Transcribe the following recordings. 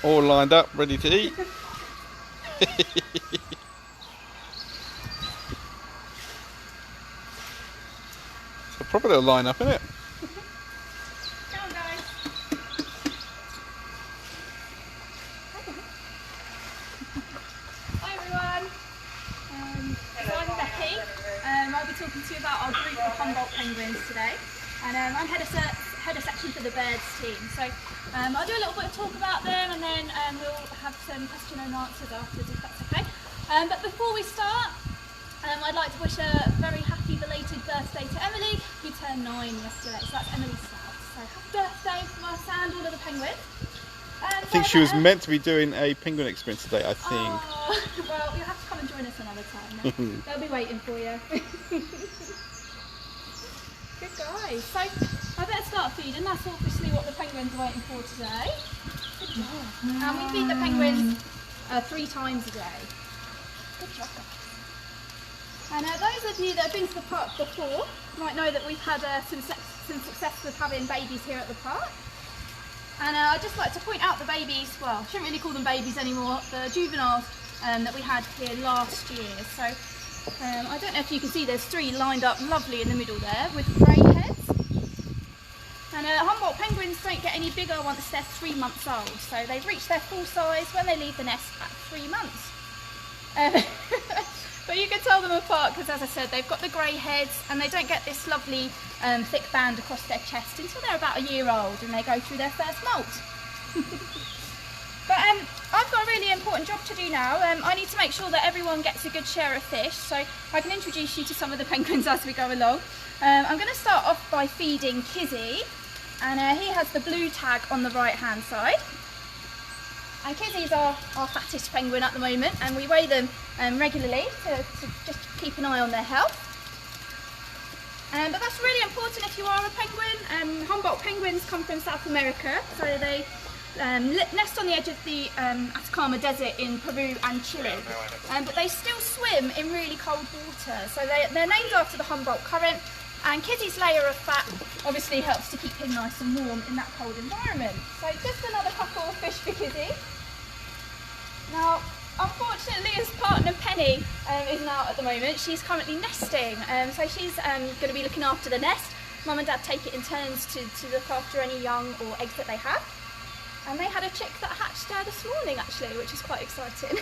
All lined up, ready to eat. It's a proper little line up, isn't it? Come on, guys. Hi everyone. So I'm Becky. I'll be talking to you about our group of Humboldt penguins today, and I'm head of section for the birds team. So I'll do a little bit of talk about them, and then we'll have some question and answers afterwards, if that's okay. But before we start, I'd like to wish a very happy belated birthday to Emily, who turned 9 yesterday. So that's Emily South. So happy birthday from us and all of the penguins. I think she was meant to be doing a penguin experience today, I think. Oh, well, you'll have to come and join us another time. They'll be waiting for you. Good guys. So I better start feeding. That's obviously what the penguins are waiting for today. Good job. And we feed the penguins 3 times a day. Good job. And those of you that have been to the park before might know that we've had some success with having babies here at the park. And I'd just like to point out the babies, well, I shouldn't really call them babies anymore, the juveniles that we had here last year. So I don't know if you can see, there's 3 lined up lovely in the middle there with grey heads. And Humboldt penguins don't get any bigger once they're 3 months old. So they've reached their full size when they leave the nest at 3 months. But you can tell them apart because, as I said, they've got the grey heads and they don't get this lovely thick band across their chest until they're about a year old and they go through their first molt. But I've got a really important job to do now. I need to make sure that everyone gets a good share of fish, so I can introduce you to some of the penguins as we go along. I'm going to start off by feeding Kizzy, and he has the blue tag on the right hand side. And Kizzy's our fattest penguin at the moment, and we weigh them regularly to just keep an eye on their health. But that's really important if you are a penguin. Humboldt penguins come from South America, so they nest on the edge of the Atacama Desert in Peru and Chile. But they still swim in really cold water, so they're named after the Humboldt Current. And Kizzy's layer of fat obviously helps to keep him nice and warm in that cold environment. So just another couple of fish for Kizzy. Now, unfortunately, his partner Penny isn't out at the moment. She's currently nesting, so she's going to be looking after the nest. Mum and Dad take it in turns to look after any young or eggs that they have. And they had a chick that hatched this morning, actually, which is quite exciting.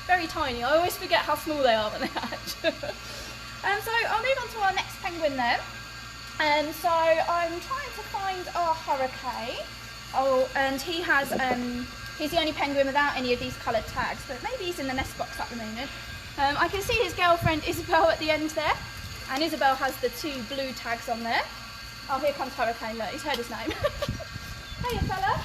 Very tiny. I always forget how small they are when they hatch. So I'll move on to our next penguin then. So I'm trying to find our Hurricane. Oh, and he has, he's the only penguin without any of these coloured tags, but maybe he's in the nest box at the moment. I can see his girlfriend Isabel at the end there, and Isabel has the 2 blue tags on there. Oh, here comes Hurricane, look, he's heard his name. Hiya fella.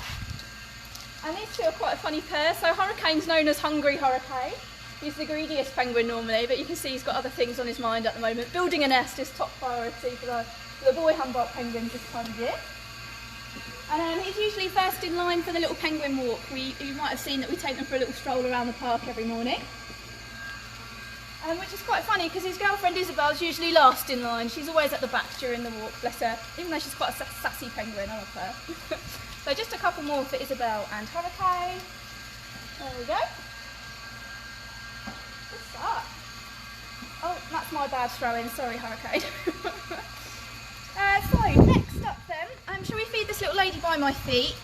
And these 2 are quite a funny pair. So Hurricane's known as Hungry Hurricane. He's the greediest penguin normally, but you can see he's got other things on his mind at the moment. Building a nest is top priority for the boy Humboldt penguins this time of year. And he's usually first in line for the little penguin walk. You might have seen that we take them for a little stroll around the park every morning. Which is quite funny because his girlfriend Isabel's usually last in line. She's always at the back during the walk, bless her, even though she's quite a sassy penguin, I love her. So just a couple more for Isabel and Hurricane. There we go. Good start. Oh, that's my bad throwing, sorry Hurricane. So next up then, shall we feed this little lady by my feet?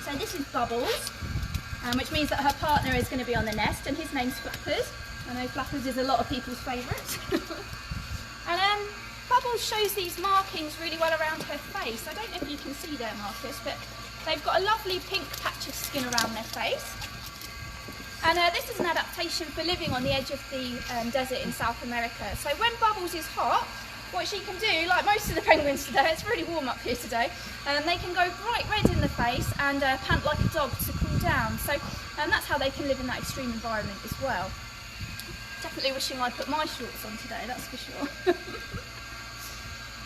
So this is Bubbles, which means that her partner is going to be on the nest, and his name's Flappers. I know Flappers is a lot of people's favourites. And Bubbles shows these markings really well around her face. I don't know if you can see there, Marcus, but they've got a lovely pink patch of skin around their face. And this is an adaptation for living on the edge of the desert in South America. So when Bubbles is hot, what she can do, like most of the penguins today, it's really warm up here today, they can go bright red in the face and pant like a dog to cool down. So that's how they can live in that extreme environment as well. Definitely wishing I put my shorts on today, that's for sure.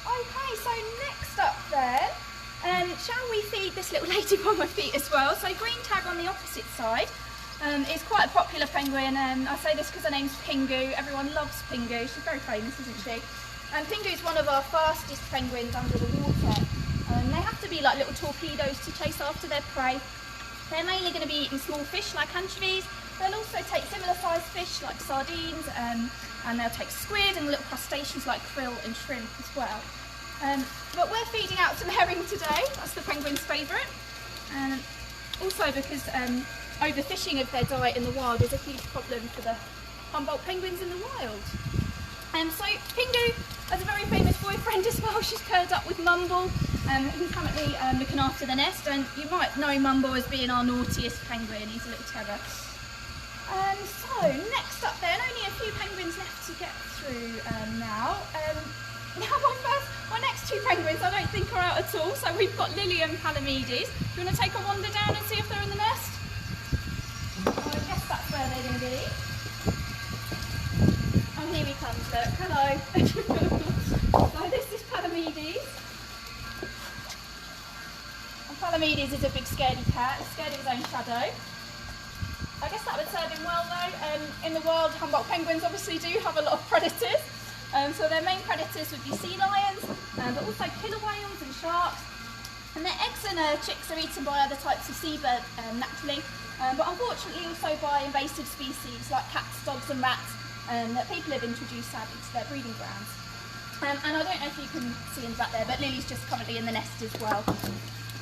Okay, so next up then, shall we feed this little lady by my feet as well? So green tag on the opposite side. Is quite a popular penguin, and I say this because her name's Pingu. Everyone loves Pingu, she's very famous, isn't she? And Pingu is one of our fastest penguins under the water. They have to be like little torpedoes to chase after their prey. They're mainly going to be eating small fish like anchovies. They'll also take similar sized fish like sardines, and they'll take squid and little crustaceans like krill and shrimp as well. But we're feeding out some herring today. That's the penguin's favourite. Also because overfishing of their diet in the wild is a huge problem for the Humboldt penguins in the wild. So Pingu has a very famous boyfriend as well. She's paired up with Mumble. He's currently looking after the nest, and you might know Mumble as being our naughtiest penguin. He's a little terror. So next up then, only a few penguins left to get through now. Now my next two penguins I don't think are out at all. So we've got Lily and Palamedes. Do you want to take a wander down and see if they're in the nest? Oh, I guess that's where they're going to be. Oh, here he comes, look. Hello. So this is Palamedes. And Palamedes is a big scaredy cat. He's scared of his own shadow. I guess that would serve him well though. In the wild, Humboldt penguins obviously do have a lot of predators. So their main predators would be sea lions, but also killer whales and sharks. And their eggs and chicks are eaten by other types of seabird naturally, but unfortunately also by invasive species like cats, dogs and rats that people have introduced sadly to their breeding grounds. And I don't know if you can see in the back there, but Lily's just currently in the nest as well.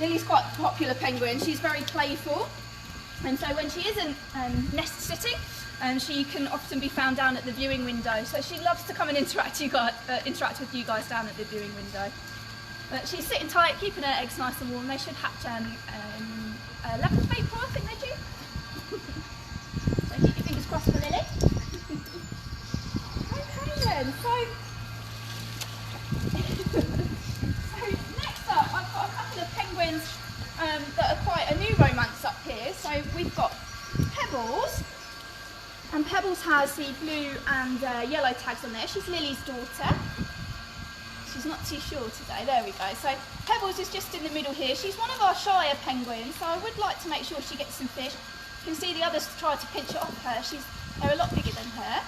Lily's quite a popular penguin. She's very playful. And so when she isn't nest sitting, she can often be found down at the viewing window. So she loves to come and interact with you guys down at the viewing window. But she's sitting tight, keeping her eggs nice and warm. They should hatch 11th of April, I think they do. So keep your fingers crossed for Lily. Okay then, so next up I've got a couple of penguins that are quite a new romance up here. So we've got Pebbles, and Pebbles has the blue and yellow tags on there. She's Lily's daughter. She's not too sure today. There we go. So Pebbles is just in the middle here. She's one of our shyer penguins, so I would like to make sure she gets some fish. You can see the others try to pinch it off her. They're a lot bigger than her.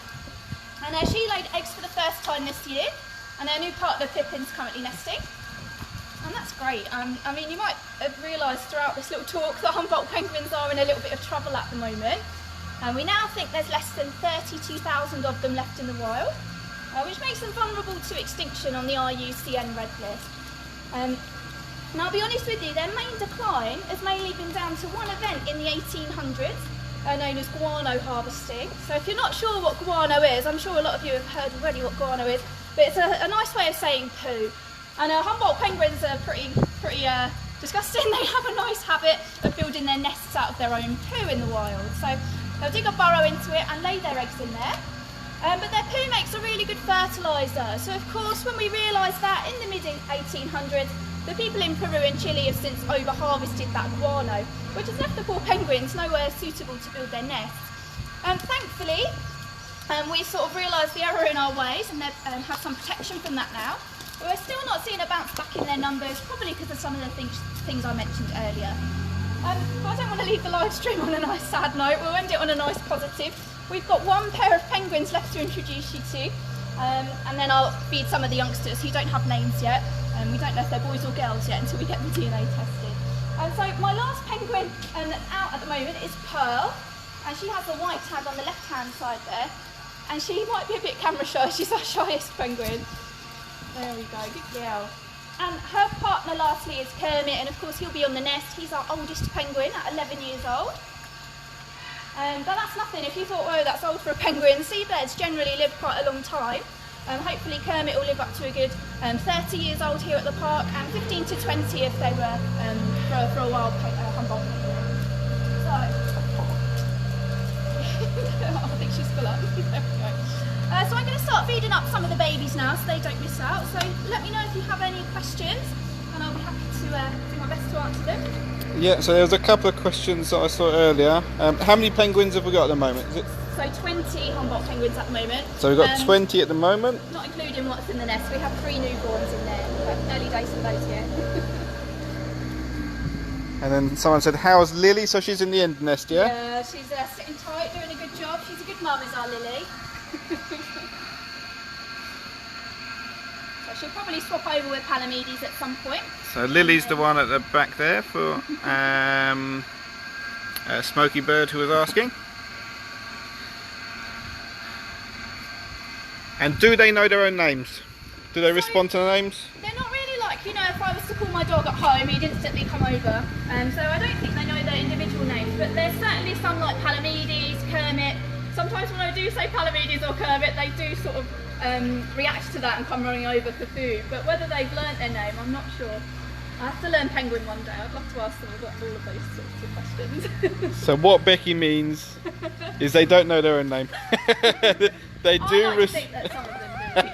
And she laid eggs for the first time this year, and her new partner Pippin's currently nesting. And that's great. I mean, you might have realised throughout this little talk that Humboldt penguins are in a little bit of trouble at the moment. And we now think there's less than 32,000 of them left in the wild, which makes them vulnerable to extinction on the IUCN Red List. And I'll be honest with you, their main decline has mainly been down to one event in the 1800s, known as guano harvesting. So if you're not sure what guano is, I'm sure a lot of you have heard already what guano is, but it's a nice way of saying poo. And Humboldt penguins are pretty disgusting. They have a nice habit of building their nests out of their own poo in the wild. So they'll dig a burrow into it and lay their eggs in there. But their poo makes a really good fertiliser. So of course, when we realised that in the mid-1800s, the people in Peru and Chile have since over-harvested that guano, which has left the poor penguins nowhere suitable to build their nests. Thankfully, we sort of realised the error in our ways and have some protection from that now. But we're still not seeing a bounce back in their numbers, probably because of some of the things I mentioned earlier. But I don't want to leave the live stream on a nice sad note. We'll end it on a nice positive. We've got one pair of penguins left to introduce you to, and then I'll feed some of the youngsters who don't have names yet. We don't know if they're boys or girls yet until we get them DNA tested. So my last penguin that's out at the moment is Pearl, and she has a white tag on the left-hand side there, and she might be a bit camera shy. She's our shyest penguin. There we go, good girl. And her partner lastly is Kermit, and of course he'll be on the nest. He's our oldest penguin at 11 years old. But that's nothing. If you thought, oh, that's old for a penguin, seabirds generally live quite a long time. Hopefully Kermit will live up to a good 30 years old here at the park, and 15 to 20 if they were for a wild Humboldt penguin. So, I think she's full up. There we go. So I'm going to start feeding up some of the babies now so they don't miss out. So let me know if you have any questions, and I'll be happy to do my best to answer them. Yeah, so there was a couple of questions that I saw earlier. How many penguins have we got at the moment? Is it? So 20 Humboldt penguins at the moment. So we've got 20 at the moment? Not including what's in the nest. We have 3 newborns in there. But early days for those yet. And then someone said, how's Lily? So she's in the end nest, yeah? Yeah, she's sitting tight, doing a good job. She's a good mum, is our Lily. So she'll probably swap over with Palamedes at some point. So Lily's the one at the back there for Smoky Bird who was asking. And do they know their own names? Do they respond to the names? They're not really like, you know, if I was to call my dog at home, he'd instantly come over. So I don't think they know their individual names, but there's certainly some like Palamedes, Kermit. Sometimes when I do say Palamedes or Kermit, they do sort of react to that and come running over for food. But whether they've learnt their name, I'm not sure. I have to learn penguin one day. I'd love to ask them about all of those sorts of questions. So what Becky means is they don't know their own name. They do. I like to think that some of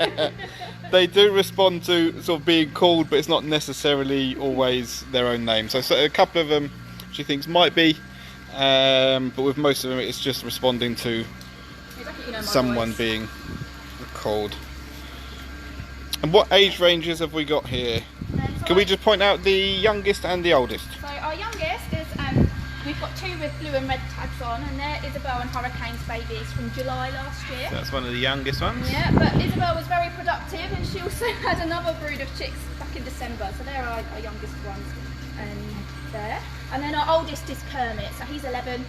them do. They do respond to sort of being called, but it's not necessarily always their own name. So a couple of them she thinks might be, but with most of them it's just responding to someone voice. being called. And what age ranges have we got here? Can we just point out the youngest and the oldest? So our youngest is, we've got 2 with blue and red tags on, and they're Isabel and Hurricane's babies from July last year. So that's one of the youngest ones. Yeah, but Isabel was very productive, and she also had another brood of chicks back in December, so they're our youngest ones there. And then our oldest is Kermit, so he's 11.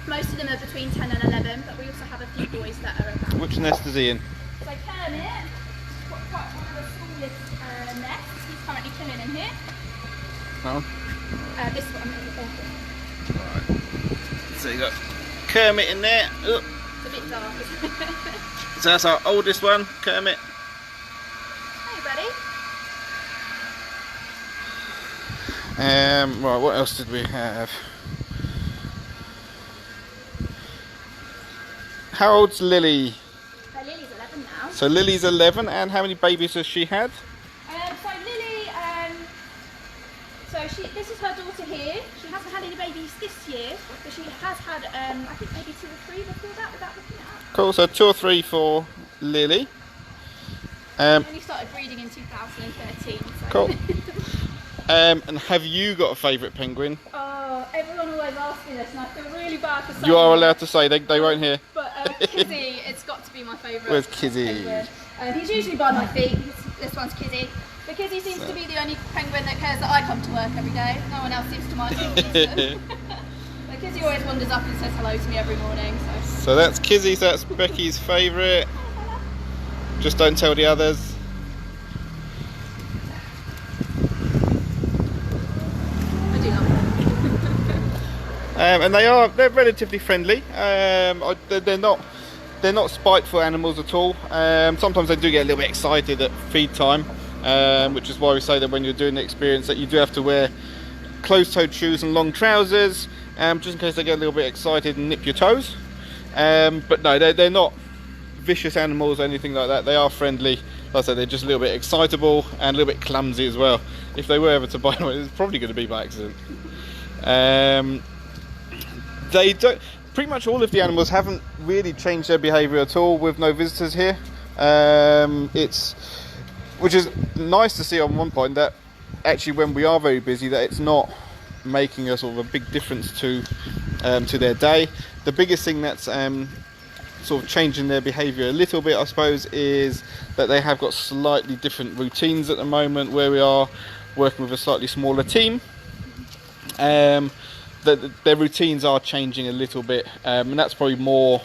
Most of them are between 10 and 11, but we also have a few boys that are about. Which nest is he in? So Kermit, got quite one of the smallest nests. He's currently chilling in here. Oh. This one. Right. So you got Kermit in there. Oh. It's a bit dark, isn't it? So that's our oldest one, Kermit. Hey, buddy. Right, what else did we have? How old's Lily? Lily's 11 now. So Lily's 11, and how many babies has she had? So Lily, this is her daughter here. She hasn't had any babies this year, but she has had, I think maybe 2 or 3 before that, without looking it up. Cool, so 2 or 3 for Lily. She only started breeding in 2013. So. Cool. And have you got a favourite penguin? Oh, everyone always asks me this, and I feel really bad for saying. You are allowed to say, they won't hear. But Kizzy, it's got to be my favourite. Where's Kizzy? He's usually by my feet. This one's Kizzy. But Kizzy seems to be the only penguin that cares that I come to work every day. No one else seems to mind. But Kizzy always wanders up and says hello to me every morning. So that's Kizzy, so that's Becky's favourite. Just don't tell the others. I do love them. And they're relatively friendly. They're not spiteful animals at all. Sometimes they do get a little bit excited at feed time, which is why we say that when you're doing the experience that you do have to wear closed-toed shoes and long trousers, just in case they get a little bit excited and nip your toes. But no, they're not vicious animals or anything like that. They are friendly. Like I said, they're just a little bit excitable and a little bit clumsy as well. If they were ever to bite one, it's probably going to be by accident. They don't. Pretty much all of the animals haven't really changed their behaviour at all with no visitors here. Which is nice to see on one point, that actually when we are very busy, that it's not making a sort of a big difference to their day. The biggest thing that's sort of changing their behaviour a little bit, I suppose, is that they have got slightly different routines at the moment, where we are working with a slightly smaller team. Their routines are changing a little bit, and that's probably more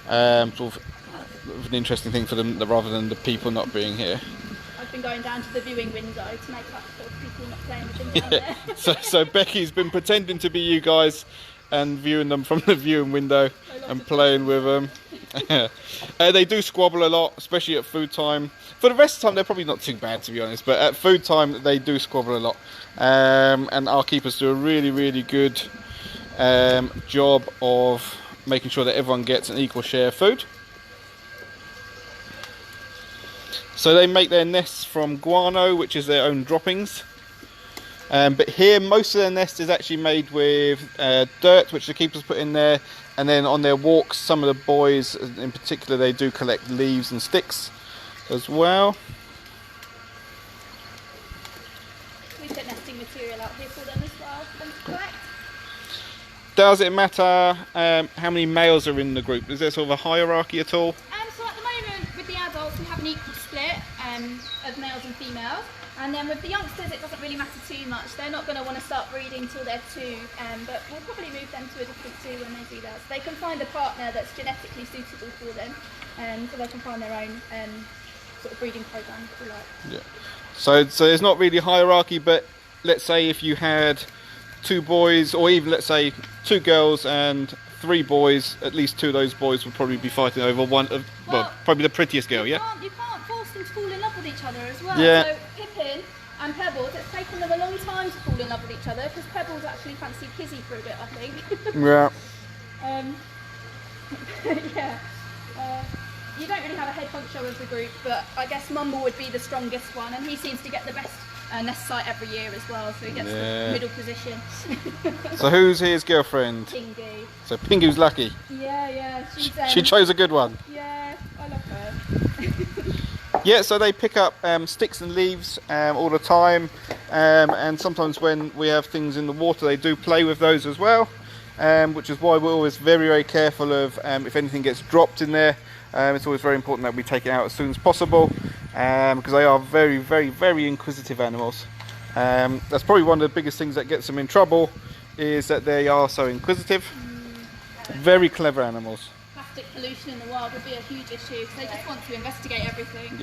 sort of an interesting thing for them rather than the people not being here. I've been going down to the viewing window to make up for people not playing with them down there. So Becky's been pretending to be you guys and viewing them from the viewing window and playing with them. They do squabble a lot, especially at food time. For the rest of the time, they're probably not too bad, to be honest, but at food time, they do squabble a lot. And our keepers do a really, really good job of making sure that everyone gets an equal share of food. So they make their nests from guano, which is their own droppings. But here, most of their nest is actually made with dirt, which the keepers put in there. And then on their walks, some of the boys, in particular, they do collect leaves and sticks as well. We put nesting material out here for them as well for them to collect. Does it matter how many males are in the group? Is there sort of a hierarchy at all? So at the moment, with the adults, we have an equal split. split of males and females. And then with the youngsters, it doesn't really matter too much. They're not going to want to start breeding till they're 2, but we'll probably move them to a different zoo when they do that. So they can find a partner that's genetically suitable for them, so they can find their own sort of breeding program, if you like. Yeah. So there's not really hierarchy, but let's say if you had 2 boys, or even let's say 2 girls and 3 boys, at least 2 of those boys would probably be fighting over one of, well, probably the prettiest girl, yeah? You can't force them to fall in love with each other as well. Yeah. So Pippin and Pebbles, it's taken them a long time to fall in love with each other, because Pebbles actually fancied Kizzy for a bit, I think. Yeah. Yeah. You don't really have a head honcho of the group, but I guess Mumble would be the strongest one, and he seems to get the best nest site every year as well, so he gets the middle position. So who's his girlfriend? Pingu. So Pingu's lucky. Yeah, She chose a good one. Yeah, I love her. Yeah, so they pick up sticks and leaves all the time, and sometimes when we have things in the water they do play with those as well, which is why we're always very, very careful of if anything gets dropped in there. It's always very important that we take it out as soon as possible, because they are very, very, very inquisitive animals. That's probably one of the biggest things that gets them in trouble, is that they are so inquisitive. Very clever animals. Plastic pollution in the wild would be a huge issue, because they just want to investigate everything.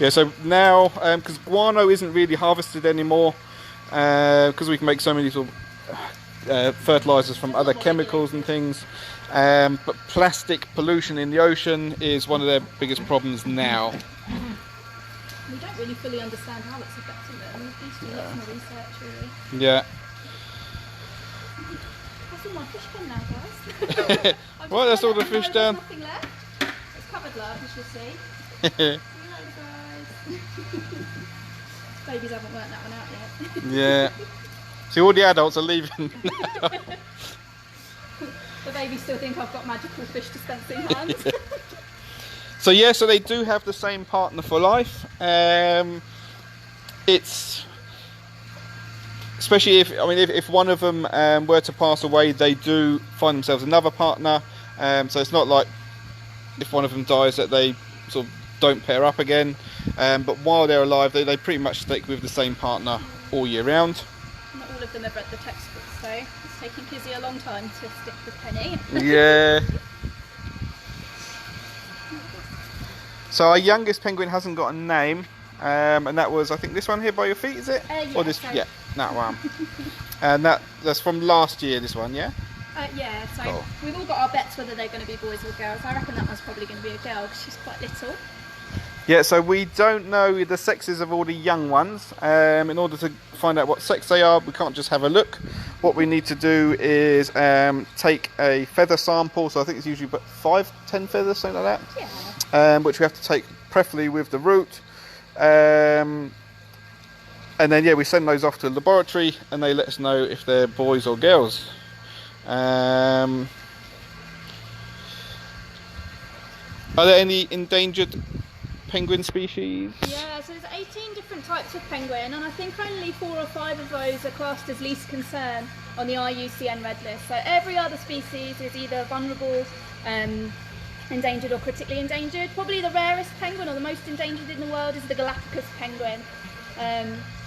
Yeah, so now, because guano isn't really harvested anymore, because we can make so many sort of fertilizers from other chemicals and things, but plastic pollution in the ocean is one of their biggest problems now. We don't really fully understand how it's affecting them. We need to do lots more research, really. Yeah. That's all my fish pen now, guys. Well, that's all the fish there's down. nothing left. It's covered, love, you should see. See you later, guys. Babies haven't worked that one out yet. Yeah. See, all the adults are leaving now. The babies still think I've got magical fish dispensing hands. So yeah, so they do have the same partner for life. It's especially if one of them were to pass away, they do find themselves another partner. So it's not like if one of them dies that they sort of don't pair up again. But while they're alive, they pretty much stick with the same partner all year round. Not all of them have read the textbooks, so it's taking Kizzy a long time to stick with Penny. Yeah. So our youngest penguin hasn't got a name, and that was, I think, this one here by your feet, is it? Yeah, or this? Yeah, that one. And that's from last year, this one, yeah? Yeah, so cool. We've all got our bets whether they're going to be boys or girls. I reckon that one's probably going to be a girl because she's quite little. Yeah, so we don't know the sexes of all the young ones. In order to find out what sex they are, we can't just have a look. What we need to do is take a feather sample. So I think it's usually about 5-10 feathers, something like that. Yeah. Which we have to take preferably with the root. And then, yeah, we send those off to the laboratory and they let us know if they're boys or girls. Are there any endangered penguin species? Yeah, so there's 18 different types of penguin, and I think only 4 or 5 of those are classed as least concern on the IUCN Red List. So every other species is either vulnerable, endangered or critically endangered. Probably the rarest penguin or the most endangered in the world is the Galapagos penguin.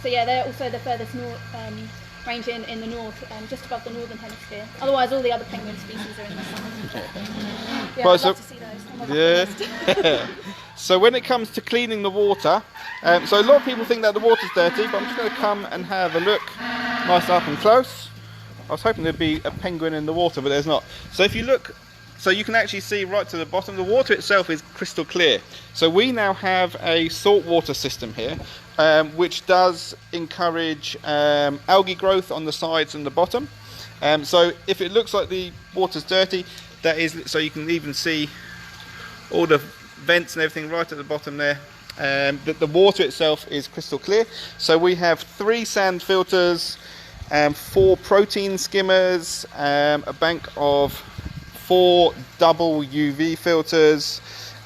So yeah, they're also the furthest north, range in the north, just above the northern hemisphere. Otherwise, all the other penguin species are in the south. Yeah, Well, I'd love to see those. On my bucket list. So when it comes to cleaning the water, so a lot of people think that the water's dirty, but I'm just going to come and have a look nice up and close. I was hoping there'd be a penguin in the water, but there's not. So if you look, so you can actually see right to the bottom, the water itself is crystal clear. So we now have a saltwater system here, which does encourage algae growth on the sides and the bottom. So if it looks like the water's dirty, that is, so you can even see all the vents and everything right at the bottom there. The water itself is crystal clear. So we have 3 sand filters, 4 protein skimmers, a bank of 4 double UV filters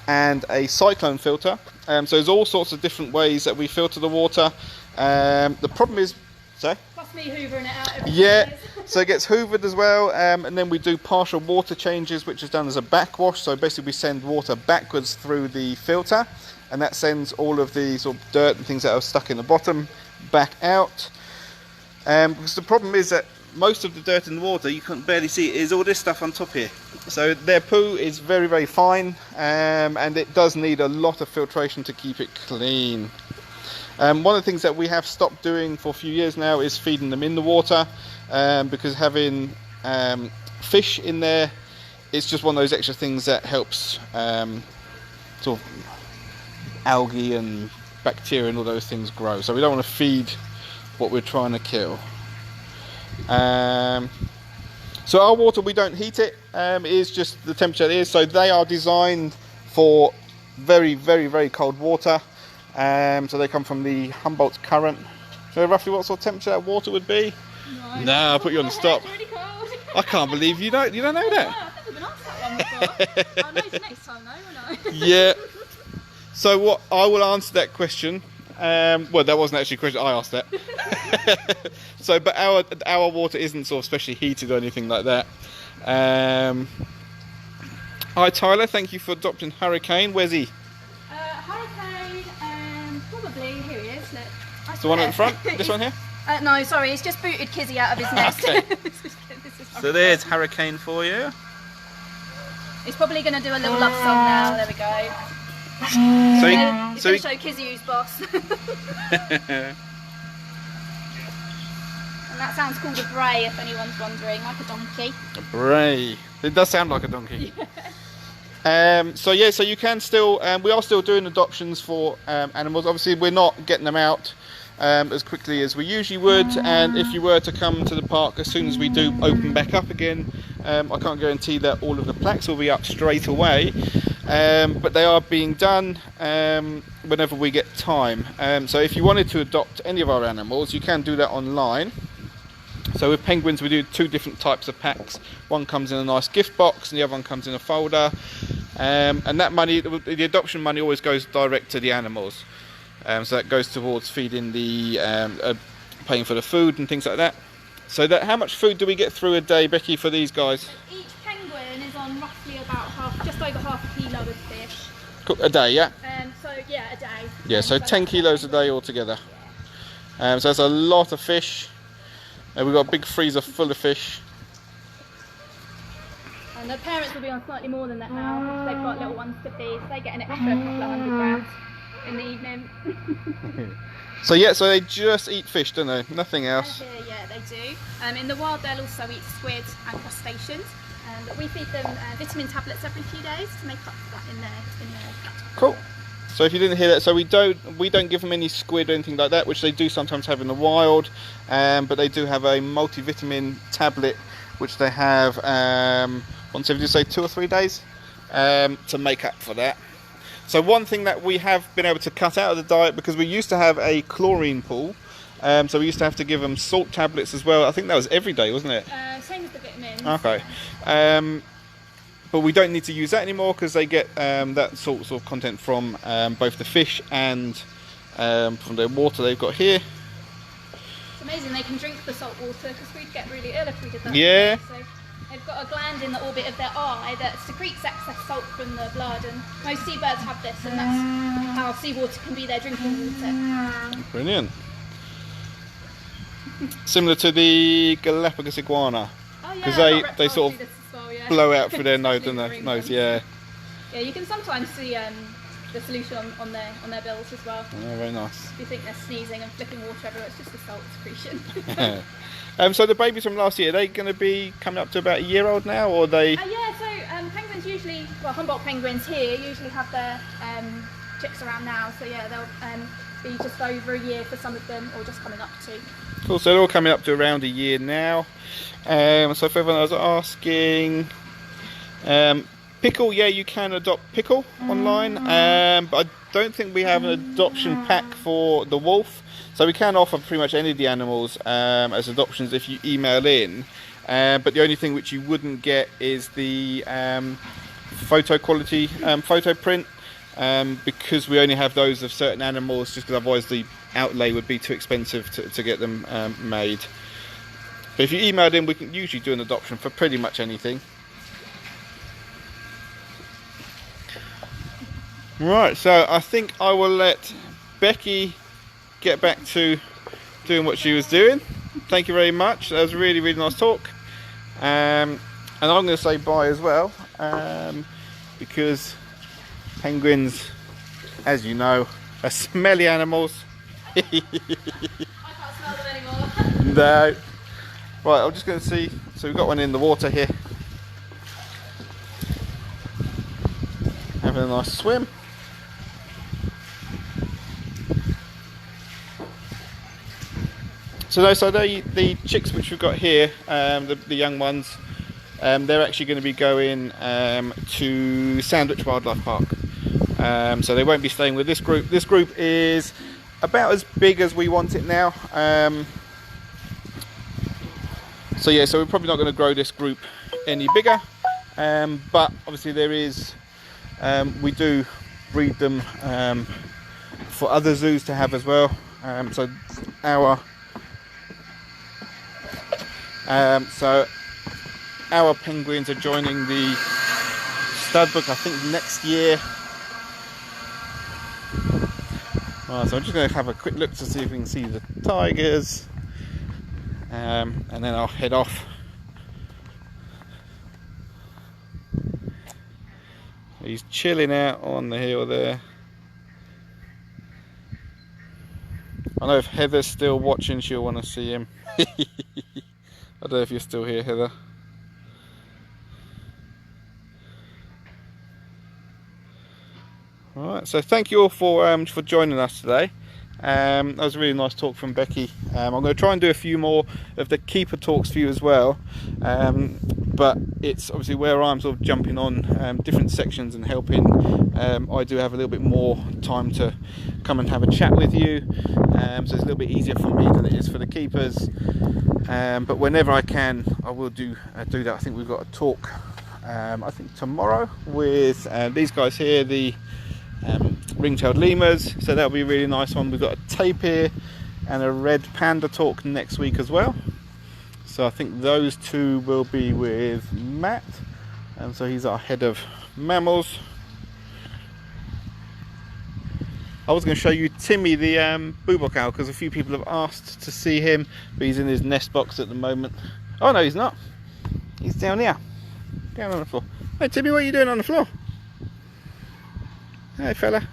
and a cyclone filter. So there's all sorts of different ways that we filter the water. The problem is, sorry? Plus me hoovering it out every Yeah, few years. so it gets hoovered as well, and then we do partial water changes, which is done as a backwash. So basically we send water backwards through the filter, and that sends all of the sort of dirt and things that are stuck in the bottom back out. Because the problem is that most of the dirt in the water, you can barely see it, is all this stuff on top here. So their poo is very, very fine, and it does need a lot of filtration to keep it clean. One of the things that we have stopped doing for a few years now is feeding them in the water, because having fish in there, it's just one of those extra things that helps sort of algae and bacteria and all those things grow. So we don't want to feed what we're trying to kill. So our water, we don't heat it. It is just the temperature it is. So they are designed for very, very, very cold water. So they come from the Humboldt current. So roughly what sort of temperature that water would be? No, I'll put you on the stop. It's really cold. I can't believe you don't know that. No, I've never been asked that one before. I'll know next time though, won't I? Yeah. So what I will answer that question. Well, that wasn't actually a question. I asked that. So, but our water isn't sort of specially heated or anything like that. Hi Tyler, thank you for adopting Hurricane. Where's he? Hurricane, probably here he is. Look, The one at the front. This one here. No, sorry, he's just booted Kizzy out of his nest. Okay. This is So there's Hurricane for you. He's probably going to do a little love song now. There we go. So He's going to show Kizzy who's boss. And that sounds called a bray, if anyone's wondering, like a donkey. A bray. It does sound like a donkey. So yeah, so you can still, we are still doing adoptions for animals. Obviously, we're not getting them out as quickly as we usually would. And if you were to come to the park as soon as we do open back up again, I can't guarantee that all of the plaques will be up straight away. But they are being done whenever we get time. So if you wanted to adopt any of our animals, you can do that online. So with penguins, we do two different types of packs. One comes in a nice gift box and the other one comes in a folder. And that money, the adoption money, always goes direct to the animals. So that goes towards feeding the, paying for the food and things like that. So how much food do we get through a day, Becky, for these guys? Each penguin is on roughly about just over half a kilo of fish. A day, yeah? So yeah, a day. Yeah, so 10 kilos a day altogether. So that's a lot of fish. We've got a big freezer full of fish. And the parents will be on slightly more than that now, because they've got little ones to feed. So they get an extra couple of 100 grams in the evening. So yeah, so they just eat fish, don't they? Nothing else. Yeah, they do. In the wild, they'll also eat squid and crustaceans. But we feed them vitamin tablets every few days to make up for that in their. Cool. So if you didn't hear that, so we don't give them any squid or anything like that, which they do sometimes have in the wild, but they do have a multivitamin tablet, which they have once every, say, 2 or 3 days, to make up for that. So one thing that we have been able to cut out of the diet, because we used to have a chlorine pool, so we used to have to give them salt tablets as well. I think that was every day, wasn't it? Same as the vitamins. Okay. But we don't need to use that anymore because they get that sort of content from both the fish and from the water they've got here. It's amazing they can drink the salt water, because we'd get really ill if we did that. Yeah. So they've got a gland in the orbit of their eye that secretes excess salt from the blood, and most seabirds have this, and that's how seawater can be their drinking water. Brilliant. Similar to the Galapagos iguana. Oh yeah, because they sort of yeah. blow out through their nose, don't they? Nose, yeah. Yeah, you can sometimes see the solution on their bills as well. Oh, very nice. If you think they're sneezing and flipping water everywhere, it's just the salt secretion. So the babies from last year, are they going to be coming up to about a year old now, or are they? Yeah, so penguins usually, well, Humboldt penguins here usually have their chicks around now. So yeah, they'll be just over a year for some of them, or just coming up to. Cool, so they're all coming up to around a year now. So for everyone that was asking, Pickle, yeah, you can adopt Pickle online, but I don't think we have an adoption pack for the wolf. So we can offer pretty much any of the animals as adoptions if you email in. But the only thing which you wouldn't get is the photo quality photo print, because we only have those of certain animals, just because otherwise the outlay would be too expensive to get them made. But if you emailed in, we can usually do an adoption for pretty much anything. Right, so I think I will let Becky get back to doing what she was doing. Thank you very much. That was a really, really nice talk. And I'm going to say bye as well, because penguins, as you know, are smelly animals. I can't smell them anymore. No. Right, I'm just going to see. So we've got one in the water here, having a nice swim. So the chicks which we've got here, the young ones, they're actually going to be going to Sandwich Wildlife Park. So they won't be staying with this group. This group is about as big as we want it now. So yeah, so we're probably not going to grow this group any bigger. But obviously there is, we do breed them for other zoos to have as well. So our penguins are joining the stud book, I think, next year. Right, so I'm just going to have a quick look to see if we can see the tigers, and then I'll head off. He's chilling out on the hill there. I know if Heather's still watching, she'll want to see him. I don't know if you're still here, Heather. Alright, so thank you all for joining us today. That was a really nice talk from Becky. I'm going to try and do a few more of the keeper talks for you as well. But it's obviously where I'm sort of jumping on different sections and helping. I do have a little bit more time to come and have a chat with you. So it's a little bit easier for me than it is for the keepers. But whenever I can, I will do that. I think we've got a talk, I think tomorrow, with these guys here, the ring-tailed lemurs. So that'll be a really nice one. We've got a tapir and a red panda talk next week as well. So I think those two will be with Matt, and so he's our head of mammals. I was going to show you Timmy, the boobock owl, because a few people have asked to see him, but he's in his nest box at the moment. Oh no, he's not. He's down here, down on the floor. Hey Timmy, what are you doing on the floor? Hey fella.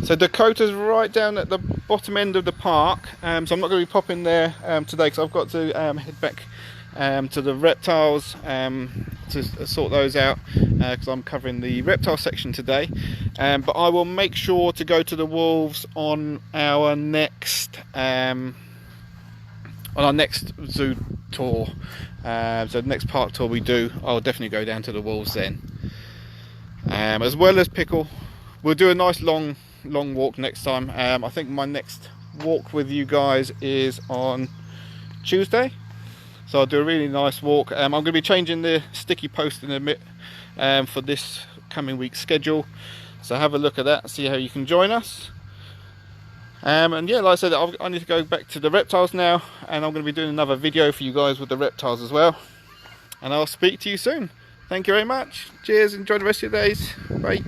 So Dakota's right down at the bottom end of the park, so I'm not going to be popping there today because I've got to head back to the reptiles to sort those out, because I'm covering the reptile section today. But I will make sure to go to the wolves on our next zoo tour. So the next park tour we do, I'll definitely go down to the wolves then, as well as Pickle. We'll do a nice long walk next time. I think my next walk with you guys is on Tuesday, so I'll do a really nice walk. I'm going to be changing the sticky post in a bit for this coming week's schedule, so have a look at that, see how you can join us. And yeah, like I said, I need to go back to the reptiles now, and I'm going to be doing another video for you guys with the reptiles as well, and I'll speak to you soon. Thank you very much. Cheers, enjoy the rest of your days. Bye.